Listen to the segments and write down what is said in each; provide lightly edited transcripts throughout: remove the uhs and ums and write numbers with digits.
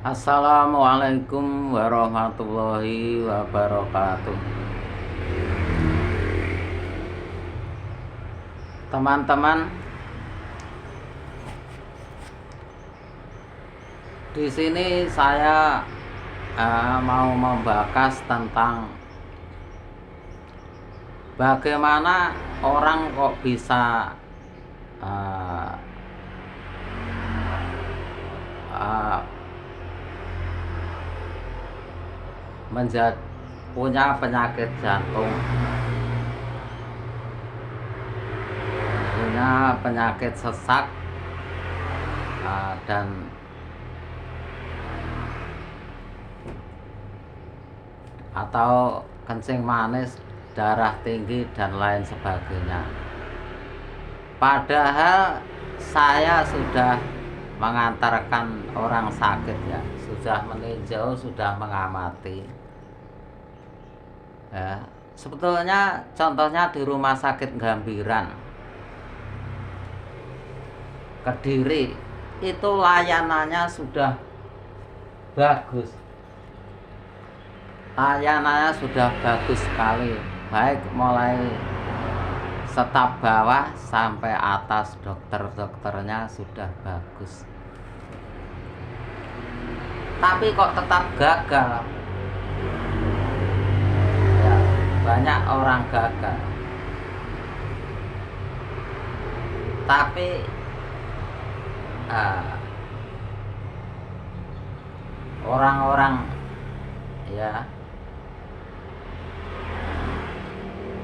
Assalamualaikum warahmatullahi wabarakatuh. Teman-teman, di sini saya mau membahas tentang bagaimana orang kok bisa uh, uh, punya penyakit jantung, punya penyakit sesak, dan atau kencing manis, darah tinggi, dan lain sebagainya. Padahal saya sudah mengantarkan orang sakit, ya, sudah meninjau, sudah mengamati, ya. Sebetulnya contohnya di Rumah Sakit Gambiran Kediri itu layanannya sudah bagus, sekali, baik mulai staf bawah sampai atas, dokternya sudah bagus. Tapi kok tetap gagal, ya, banyak orang gagal. Tapi orang-orang, ya,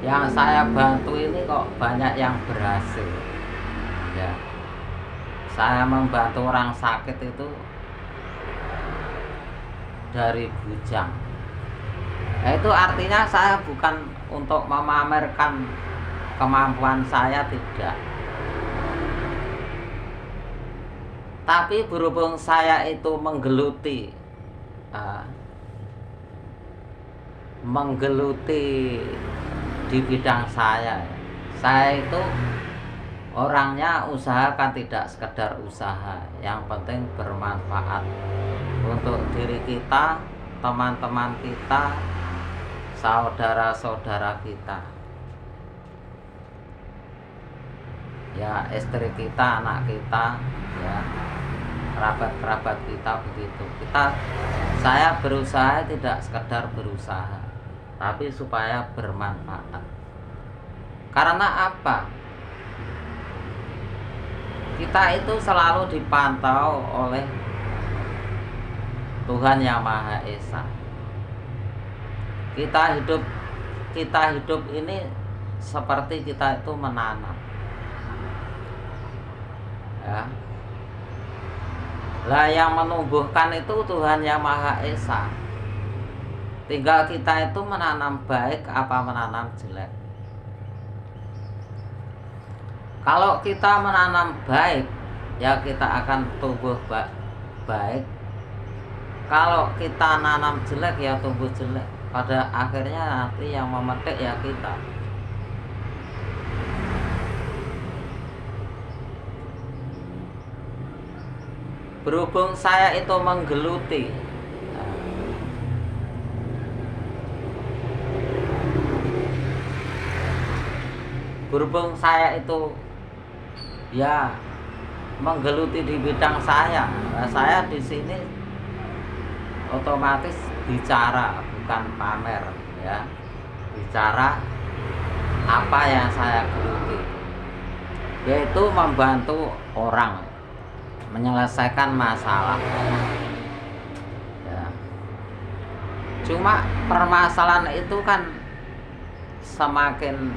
yang saya bantu ini kok banyak yang berhasil, ya. Saya membantu orang sakit itu dari bujang. Itu artinya saya bukan untuk memamerkan kemampuan saya, tidak. Tapi berhubung saya itu menggeluti di bidang saya itu orangnya usaha kan tidak sekedar usaha, yang penting bermanfaat untuk diri kita, teman-teman kita, saudara-saudara kita, ya, istri kita, anak kita, ya, kerabat-kerabat kita, begitu. Saya berusaha tidak sekedar berusaha, tapi supaya bermanfaat. Karena apa? Kita itu selalu dipantau oleh Tuhan Yang Maha Esa. Kita hidup ini seperti kita itu menanam, ya. Lah yang menumbuhkan itu Tuhan Yang Maha Esa. Tinggal kita itu menanam baik apa menanam jelek. Kalau kita menanam baik, ya kita akan tumbuh baik. Kalau kita nanam jelek, ya tumbuh jelek. Pada akhirnya nanti yang memetik ya kita. Berhubung saya itu menggeluti, berhubung saya itu, ya, menggeluti di bidang saya, saya di sini otomatis bicara, bukan pamer, ya. Bicara apa yang saya geluti, yaitu membantu orang menyelesaikan masalah, ya. Cuma permasalahan itu kan semakin,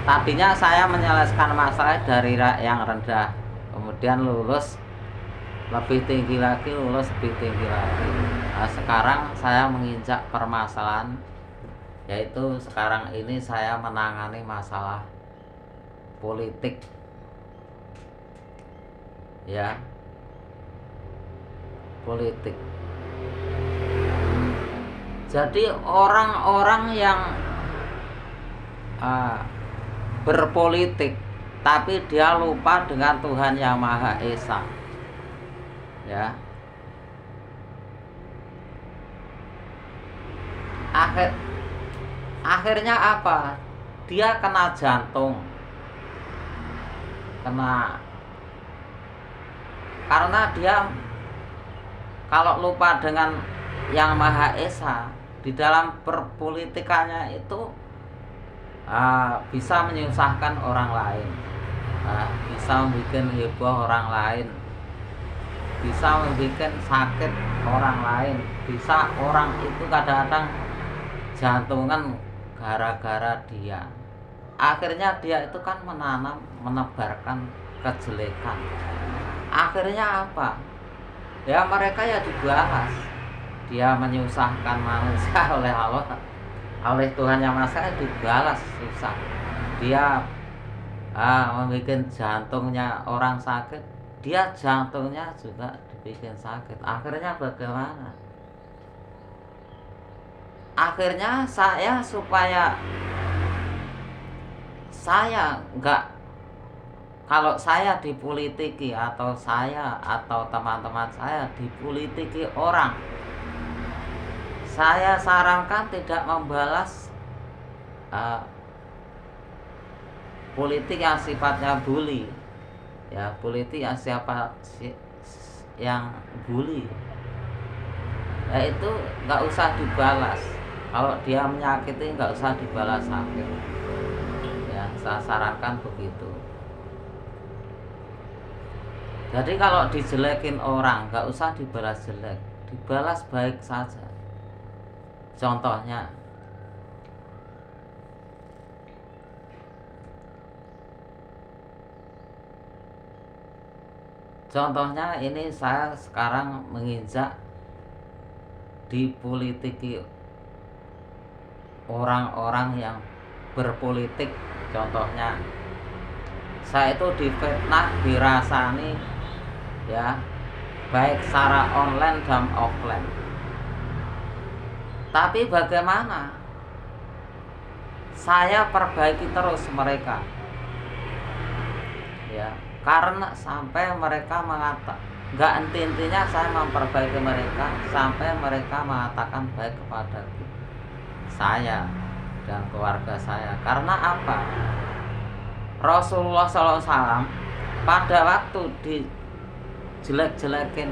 tadinya saya menyelesaikan masalah dari yang rendah, kemudian lulus lebih tinggi lagi, lulus lebih tinggi lagi. Nah, sekarang saya menginjak permasalahan, yaitu sekarang ini saya menangani masalah politik, ya, politik. Jadi orang-orang yang berpolitik tapi dia lupa dengan Tuhan Yang Maha Esa, ya. Akhirnya apa? Dia kena jantung, karena dia kalau lupa dengan Yang Maha Esa di dalam perpolitikannya itu bisa menyusahkan orang lain, bisa membuat heboh orang lain, bisa membuat sakit orang lain, bisa orang itu kadang-kadang jantungan gara-gara dia. Akhirnya dia itu kan menebarkan kejelekan. Akhirnya apa? Ya mereka ya dibalas. Dia menyusahkan manusia oleh Allah, oleh Tuhan Yang Maha Esa dibalas susah. Dia membuat jantungnya orang sakit, dia jantungnya juga dibikin sakit. Akhirnya bagaimana? Akhirnya supaya saya enggak, kalau saya dipolitiki atau teman-teman saya dipolitiki orang, saya sarankan tidak membalas politik yang sifatnya bully, ya politik yang bully, ya itu nggak usah dibalas. Kalau dia menyakiti nggak usah dibalas sakit, ya saya sarankan begitu. Jadi kalau dijelekin orang nggak usah dibalas jelek, dibalas baik saja. Contohnya ini saya sekarang menginjak dipolitiki orang-orang yang berpolitik. Contohnya saya itu difitnah, dirasani, ya baik secara online dan offline. Tapi bagaimana? Saya perbaiki terus mereka, ya karena sampai mereka mengatakan, nggak intinya saya memperbaiki mereka sampai mereka mengatakan baik kepada saya dan keluarga saya. Karena apa? Rasulullah SAW pada waktu dijelek-jelekin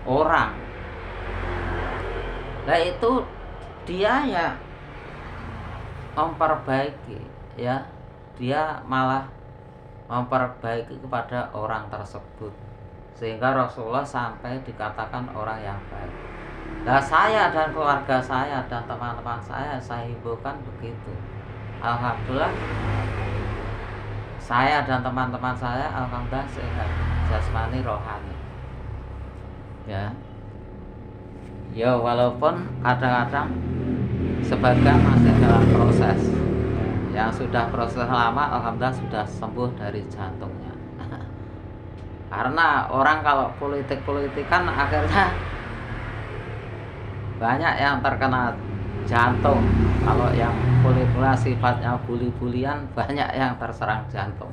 orang, nah itu dia ya memperbaiki, ya dia malah memperbaiki kepada orang tersebut, sehingga Rasulullah sampai dikatakan orang yang baik. Nah saya dan keluarga saya dan teman-teman saya himbaukan begitu. Alhamdulillah saya dan teman-teman saya alhamdulillah sehat jasmani rohani, ya walaupun kadang-kadang sebagian masih dalam proses. Yang sudah proses lama alhamdulillah sudah sembuh dari jantungnya. Karena orang kalau politik-politikan akhirnya banyak yang terkena jantung. Kalau yang politik sifatnya bully-bulian banyak yang terserang jantung.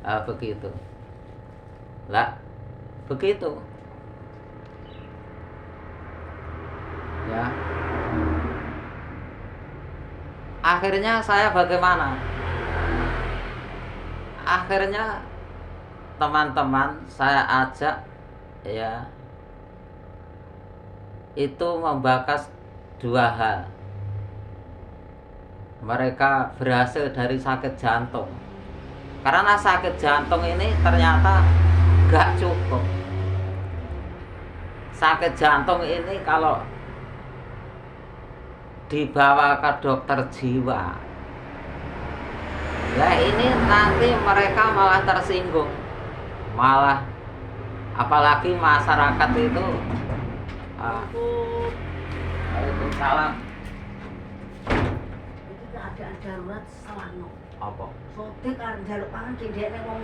Begitu lah, begitu ya. Akhirnya saya bagaimana? Akhirnya teman-teman saya ajak, ya itu membahas dua hal. Mereka berhasil dari sakit jantung. Karena sakit jantung ini ternyata gak cukup. Sakit jantung ini kalau dibawa ke dokter jiwa, ya ini nanti mereka malah tersinggung, malah apalagi masyarakat itu Waalaikumsalam. Iki keadaan darurat salahno. Apa? Sote kan njaluk pangan gendekne wong.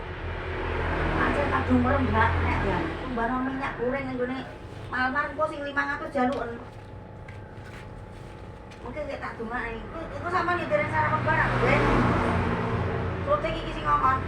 Aja kadung merembak nek ya. Tumbano minyak goreng nggone mal-mal kok sing 500 jaluken. Mungkin tak dungakne. Iku sampeyan nyediain sarapan barang, Ben. Sote iki sing ngomong.